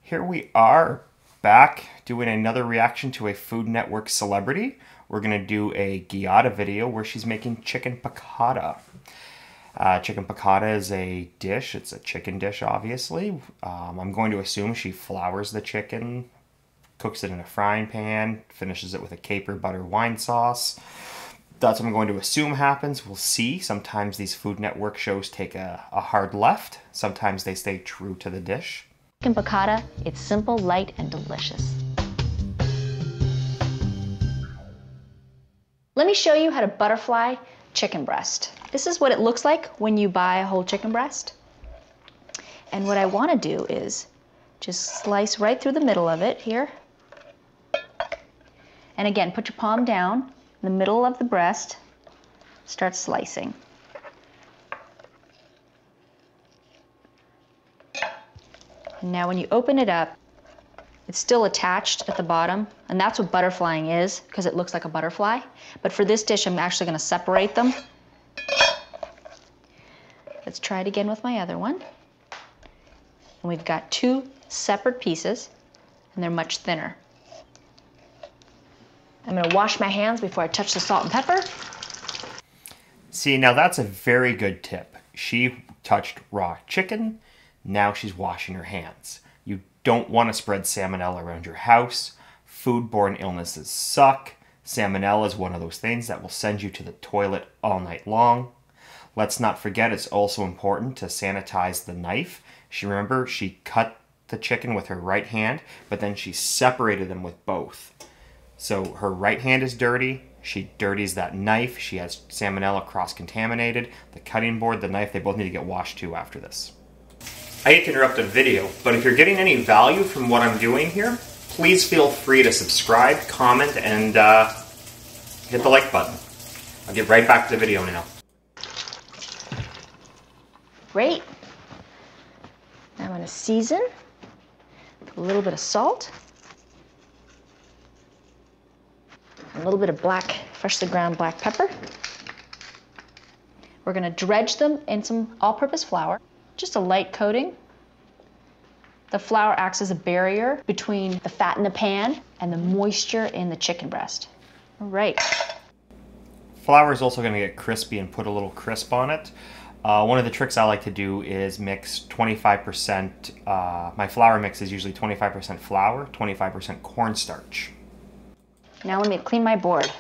Here we are back doing another reaction to a Food Network celebrity. We're going to do a Giada video where she's making chicken piccata. Chicken piccata is a dish. It's a chicken dish, obviously. I'm going to assume she flours the chicken, cooks it in a frying pan, finishes it with a caper butter wine sauce. That's what I'm going to assume happens. We'll see. Sometimes these Food Network shows take a hard left. Sometimes they stay true to the dish. Chicken piccata, it's simple, light, and delicious. Let me show you how to butterfly chicken breast. This is what it looks like when you buy a whole chicken breast. And what I want to do is just slice right through the middle of it here. And again, put your palm down in the middle of the breast, start slicing. And now when you open it up, it's still attached at the bottom, and that's what butterflying is, because it looks like a butterfly. But for this dish, I'm actually going to separate them. Let's try it again with my other one. And we've got two separate pieces, and they're much thinner. I'm going to wash my hands before I touch the salt and pepper. See, now that's a very good tip. She touched raw chicken. Now she's washing her hands. You don't want to spread salmonella around your house. Foodborne illnesses suck. Salmonella is one of those things that will send you to the toilet all night long. Let's not forget it's also important to sanitize the knife. Remember, she cut the chicken with her right hand, but then she separated them with both. So her right hand is dirty. She dirties that knife. She has salmonella cross-contaminated. The cutting board, the knife, they both need to get washed too after this. I hate to interrupt the video, but if you're getting any value from what I'm doing here, please feel free to subscribe, comment, and hit the like button. I'll get right back to the video now. Great. Now I'm going to season with a little bit of salt, a little bit of freshly ground black pepper. We're going to dredge them in some all-purpose flour. Just a light coating. The flour acts as a barrier between the fat in the pan and the moisture in the chicken breast. All right. Flour is also going to get crispy and put a little crisp on it. One of the tricks I like to do is mix 25%, my flour mix is usually 25% flour, 25% cornstarch. Now let me clean my board.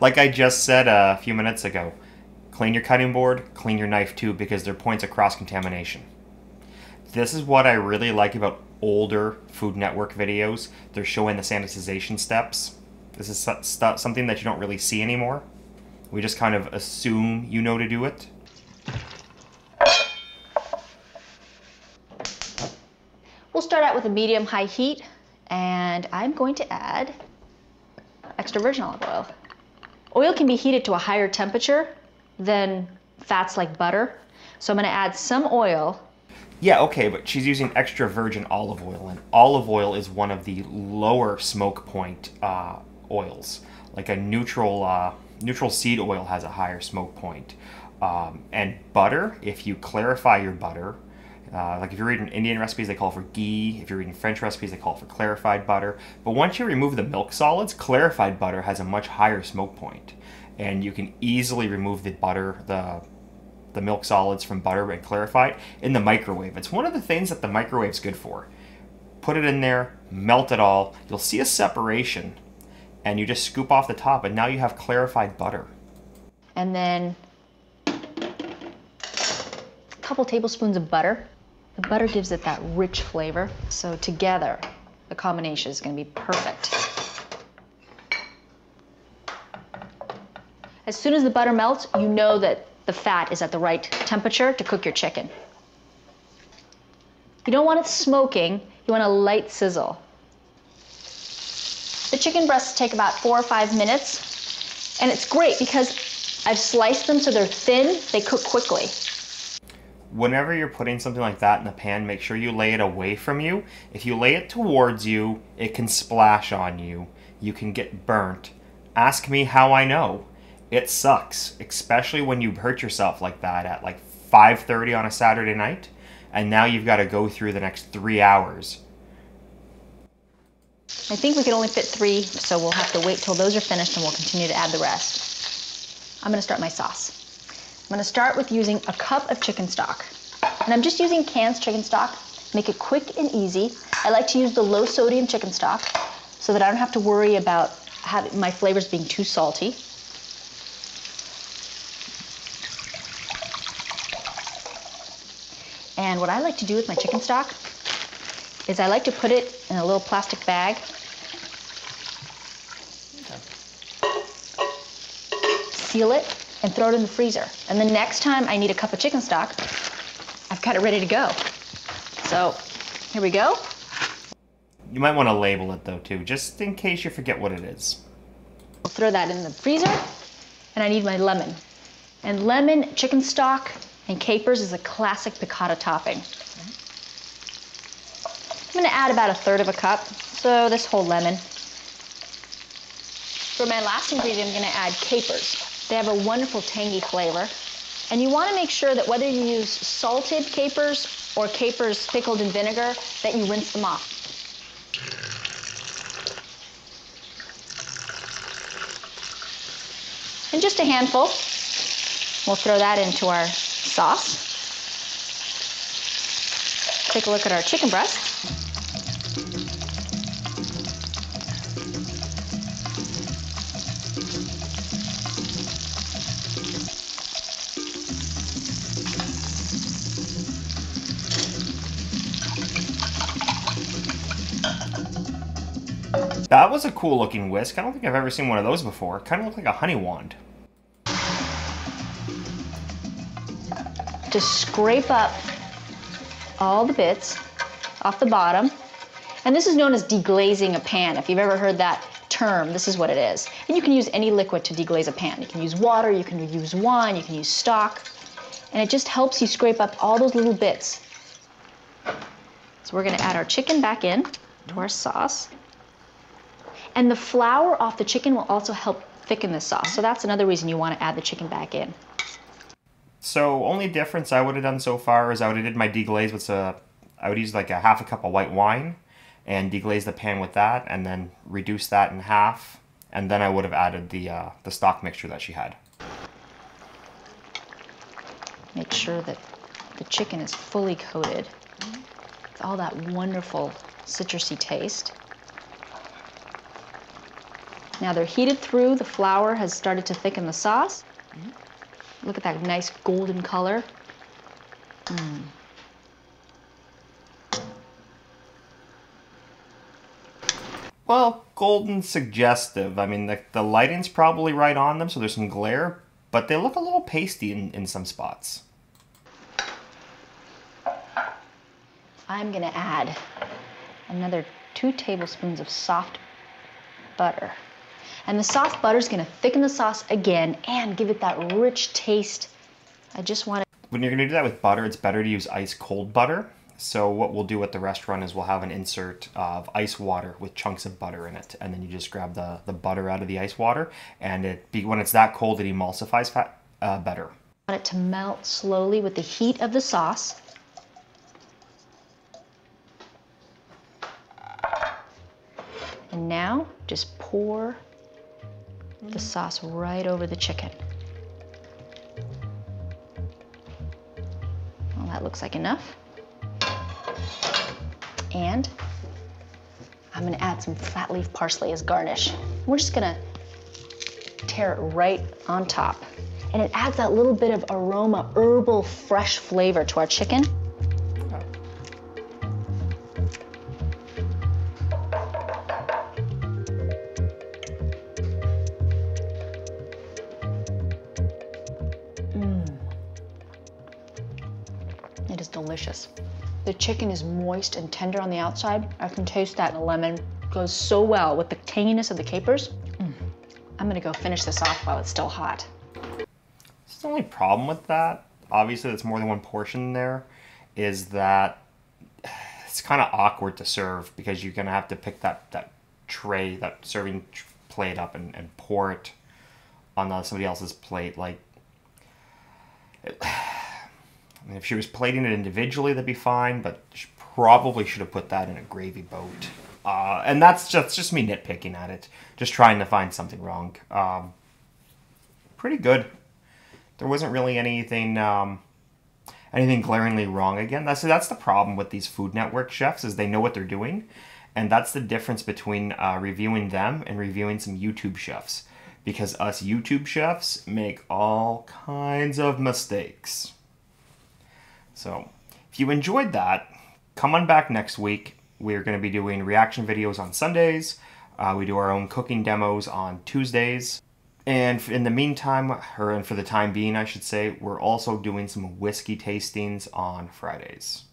Like I just said a few minutes ago, clean your cutting board, clean your knife too, because they're points of cross-contamination. This is what I really like about older Food Network videos. They're showing the sanitization steps. This is something that you don't really see anymore. We just kind of assume you know to do it. We'll start out with a medium-high heat, and I'm going to add extra virgin olive oil. Oil can be heated to a higher temperature than fats like butter, so I'm going to add some oil. Yeah, okay, but she's using extra virgin olive oil, and olive oil is one of the lower smoke point oils. Like a neutral seed oil has a higher smoke point. And butter, if you clarify your butter, like if you're reading Indian recipes, they call for ghee. If you're reading French recipes, they call for clarified butter. But once you remove the milk solids, clarified butter has a much higher smoke point. And you can easily remove the butter, the milk solids from butter and clarify it in the microwave. It's one of the things that the microwave's good for. Put it in there, melt it all. You'll see a separation. And you just scoop off the top, and now you have clarified butter. And then a couple tablespoons of butter. The butter gives it that rich flavor. So together, the combination is going to be perfect. As soon as the butter melts, you know that the fat is at the right temperature to cook your chicken. You don't want it smoking, you want a light sizzle. The chicken breasts take about 4 or 5 minutes, and it's great because I've sliced them so they're thin, they cook quickly. Whenever you're putting something like that in the pan, make sure you lay it away from you. If you lay it towards you, it can splash on you. You can get burnt. Ask me how I know. It sucks, especially when you hurt yourself like that at like 5:30 on a Saturday night, and now you've got to go through the next 3 hours. I think we can only fit 3, so we'll have to wait till those are finished and we'll continue to add the rest. I'm gonna start my sauce. I'm gonna start with using a cup of chicken stock. And I'm just using canned chicken stock. Make it quick and easy. I like to use the low sodium chicken stock so that I don't have to worry about having my flavors being too salty. And what I like to do with my chicken stock is I like to put it in a little plastic bag. Seal it and throw it in the freezer. And the next time I need a cup of chicken stock, I've got it ready to go. So here we go. You might want to label it though too, just in case you forget what it is. I'll throw that in the freezer, and I need my lemon. And lemon, chicken stock, and capers is a classic piccata topping. I'm gonna add about 1/3 of a cup, so this whole lemon. For my last ingredient, I'm gonna add capers. They have a wonderful tangy flavor. And you wanna make sure that whether you use salted capers or capers pickled in vinegar, that you rinse them off. And just a handful. We'll throw that into our sauce. Take a look at our chicken breast. That was a cool looking whisk. I don't think I've ever seen one of those before. Kind of looked like a honey wand. Just scrape up all the bits off the bottom. And this is known as deglazing a pan. If you've ever heard that term, this is what it is. And you can use any liquid to deglaze a pan. You can use water, you can use wine, you can use stock. And it just helps you scrape up all those little bits. So we're gonna add our chicken back in to our sauce. And the flour off the chicken will also help thicken the sauce. So that's another reason you want to add the chicken back in. So only difference I would have done so far is I would have did my deglaze with I would use like a 1/2 cup of white wine and deglaze the pan with that and then reduce that in half. And then I would have added the stock mixture that she had. Make sure that the chicken is fully coated with all that wonderful citrusy taste. Now they're heated through, the flour has started to thicken the sauce. Look at that nice golden color. Well, golden suggestive. I mean, the lighting's probably right on them, so there's some glare, but they look a little pasty in some spots. I'm gonna add another 2 tablespoons of soft butter. And the soft butter is gonna thicken the sauce again and give it that rich taste. I just want to... When you're gonna do that with butter, it's better to use ice cold butter. So what we'll do at the restaurant is we'll have an insert of ice water with chunks of butter in it. And then you just grab the butter out of the ice water. And when it's that cold, it emulsifies better. I want it to melt slowly with the heat of the sauce. And now just pour the sauce right over the chicken. Well, that looks like enough. And I'm gonna add some fat leaf parsley as garnish. We're just gonna tear it right on top. And it adds that little bit of aroma, herbal, fresh flavor to our chicken. It is delicious. The chicken is moist and tender on the outside. I can taste that lemon. Goes so well with the tanginess of the capers. I'm gonna go finish this off while it's still hot. The only problem with that, obviously that's more than one portion there, is that it's kind of awkward to serve because you're gonna have to pick that tray, that serving plate up and pour it on somebody else's plate. Like, I mean, if she was plating it individually, that'd be fine, but she probably should have put that in a gravy boat. And that's just me nitpicking at it, just trying to find something wrong. Pretty good. There wasn't really anything glaringly wrong. Again, that's the problem with these Food Network chefs, is they know what they're doing, and that's the difference between reviewing them and reviewing some YouTube chefs, because us YouTube chefs make all kinds of mistakes. So, if you enjoyed that, come on back next week. We're going to be doing reaction videos on Sundays. We do our own cooking demos on Tuesdays. And in the meantime, and for the time being, I should say, we're also doing some whiskey tastings on Fridays.